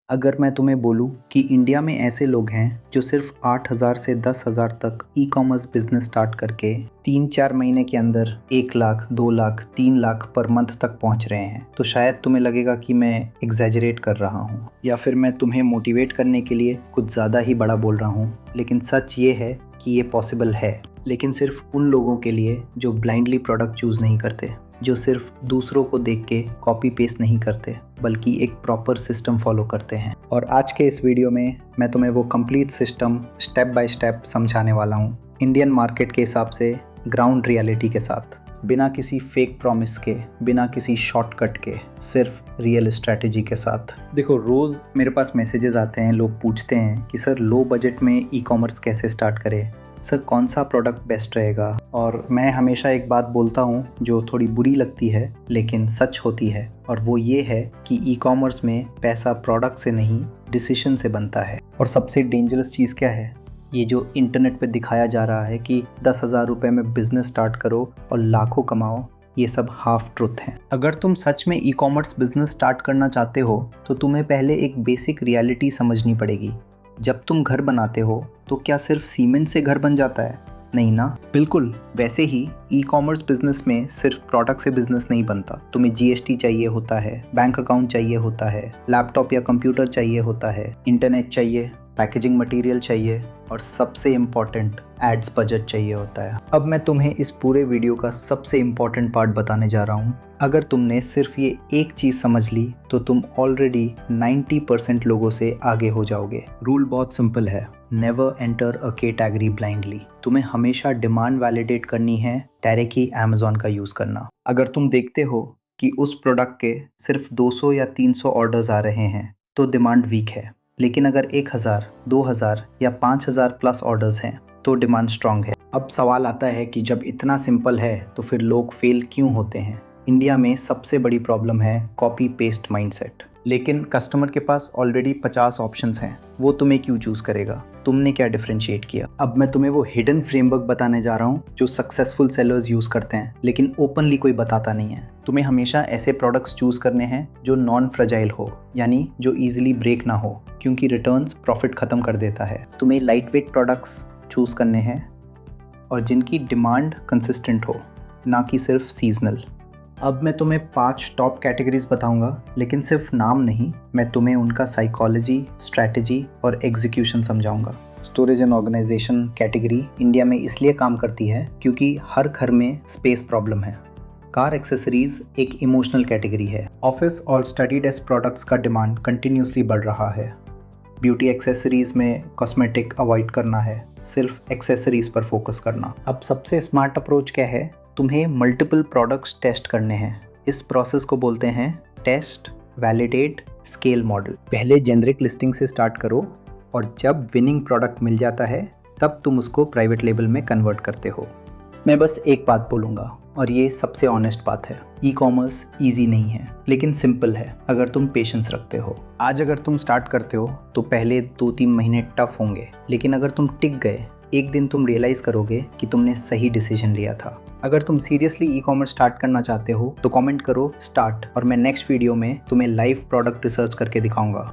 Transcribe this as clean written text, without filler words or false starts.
अगर मैं तुम्हें बोलूं कि इंडिया में ऐसे लोग हैं जो सिर्फ 8,000 से 10,000 तक ई कॉमर्स बिजनेस स्टार्ट करके 3-4 महीने के अंदर 1 लाख, 2 लाख, 3 लाख पर मंथ तक पहुंच रहे हैं, तो शायद तुम्हें लगेगा कि मैं एग्जैजरेट कर रहा हूं या फिर मैं तुम्हें मोटिवेट करने के लिए कुछ ज़्यादा ही बड़ा बोल रहा हूं। लेकिन सच ये है कि ये पॉसिबल है, लेकिन सिर्फ उन लोगों के लिए जो ब्लाइंडली प्रोडक्ट चूज़ नहीं करते, जो सिर्फ दूसरों को देख के कॉपी पेस्ट नहीं करते बल्कि एक प्रॉपर सिस्टम फॉलो करते हैं। और आज के इस वीडियो में मैं तुम्हें वो complete system step by step समझाने वाला हूँ, इंडियन मार्केट के हिसाब से ग्राउंड रियलिटी के साथ, बिना किसी फेक प्रॉमिस के, बिना किसी शॉर्टकट के, सिर्फ रियल स्ट्रैटेजी के साथ। देखो, रोज़ मेरे पास मैसेजेस आते हैं, लोग पूछते हैं कि सर लो बजट में ई कॉमर्स कैसे स्टार्ट करें, सर कौन सा प्रोडक्ट बेस्ट रहेगा। और मैं हमेशा एक बात बोलता हूँ जो थोड़ी बुरी लगती है लेकिन सच होती है, और वो ये है कि ई कॉमर्स में पैसा प्रोडक्ट से नहीं डिसीजन से बनता है। और सबसे डेंजरस चीज़ क्या है, ये जो इंटरनेट पे दिखाया जा रहा है कि 10,000 रुपये में बिजनेस स्टार्ट करो और लाखों कमाओ, ये सब हाफ ट्रुथ है। अगर तुम सच में ई कॉमर्स बिजनेस स्टार्ट करना चाहते हो तो तुम्हें पहले एक बेसिक रियलिटी समझनी पड़ेगी। जब तुम घर बनाते हो तो क्या सिर्फ सीमेंट से घर बन जाता है? नहीं ना। बिल्कुल वैसे ही ई कॉमर्स बिजनेस में सिर्फ प्रोडक्ट से बिजनेस नहीं बनता। तुम्हें जीएसटी चाहिए होता है, बैंक अकाउंट चाहिए होता है, लैपटॉप या कंप्यूटर चाहिए होता है, इंटरनेट चाहिए, पैकेजिंग मटेरियल चाहिए और सबसे इम्पॉर्टेंट एड्स बजट चाहिए होता है। अब मैं तुम्हें इस पूरे वीडियो का सबसे इम्पॉर्टेंट पार्ट बताने जा रहा हूँ। अगर तुमने सिर्फ ये एक चीज़ समझ ली तो तुम ऑलरेडी 90% लोगों से आगे हो जाओगे। रूल बहुत सिंपल है, never enter a category blindly. तुम्हें हमेशा डिमांड वैलिडेट करनी है, डायरेक्टली अमेज़ॉन का यूज़ करना। अगर तुम देखते हो कि उस प्रोडक्ट के सिर्फ 200 या 300 ऑर्डर्स आ रहे हैं तो डिमांड वीक है, लेकिन अगर 1,000, 2,000 या 5,000 प्लस ऑर्डर्स हैं तो डिमांड स्ट्रांग है। अब सवाल आता है कि जब इतना सिंपल है तो फिर लोग फेल क्यों होते हैं? इंडिया में सबसे बड़ी प्रॉब्लम है कॉपी पेस्ट माइंडसेट। लेकिन कस्टमर के पास ऑलरेडी 50 ऑप्शंस हैं, वो तुम्हें क्यों चूज़ करेगा? तुमने क्या डिफरेंशिएट किया? अब मैं तुम्हें वो हिडन फ्रेमवर्क बताने जा रहा हूँ जो सक्सेसफुल सेलर्स यूज़ करते हैं लेकिन ओपनली कोई बताता नहीं है। तुम्हें हमेशा ऐसे प्रोडक्ट्स चूज़ करने हैं जो नॉन फ्रेजाइल हो, यानी जो ईजिली ब्रेक ना हो, क्योंकि रिटर्न्स प्रॉफिट ख़त्म कर देता है। तुम्हें लाइट वेट प्रोडक्ट्स चूज़ करने हैं और जिनकी डिमांड कंसिस्टेंट हो, ना कि सिर्फ सीजनल। अब मैं तुम्हें 5 टॉप कैटेगरीज बताऊंगा, लेकिन सिर्फ नाम नहीं, मैं तुम्हें उनका साइकोलॉजी, स्ट्रैटेजी और एग्जीक्यूशन समझाऊंगा। Storage and organization category India में इसलिए काम करती है क्योंकि हर घर में स्पेस प्रॉब्लम है। कार एक्सेसरीज एक इमोशनल कैटेगरी है। ऑफिस और स्टडी डेस्क प्रोडक्ट्स का डिमांड कंटिन्यूसली बढ़ रहा है। ब्यूटी एक्सेसरीज में कॉस्मेटिक अवॉइड करना है, सिर्फ एक्सेसरीज पर फोकस करना। अब सबसे स्मार्ट अप्रोच क्या है? तुम्हें मल्टीपल प्रोडक्ट्स टेस्ट करने हैं। इस प्रोसेस को बोलते हैं टेस्ट, वैलिडेट, स्केल मॉडल। पहले जेनरिक लिस्टिंग से स्टार्ट करो और जब विनिंग प्रोडक्ट मिल जाता है तब तुम उसको प्राइवेट लेबल में कन्वर्ट करते हो। मैं बस एक बात बोलूँगा और ये सबसे ऑनेस्ट बात है, ई कॉमर्स ईजी नहीं है लेकिन सिंपल है अगर तुम पेशेंस रखते हो। आज अगर तुम स्टार्ट करते हो तो पहले 2-3 महीने टफ होंगे, लेकिन अगर तुम टिक गए, एक दिन तुम रियलाइज़ करोगे कि तुमने सही डिसीजन लिया था। अगर तुम सीरियसली ई कॉमर्स स्टार्ट करना चाहते हो तो कमेंट करो स्टार्ट, और मैं नेक्स्ट वीडियो में तुम्हें लाइव प्रोडक्ट रिसर्च करके दिखाऊंगा।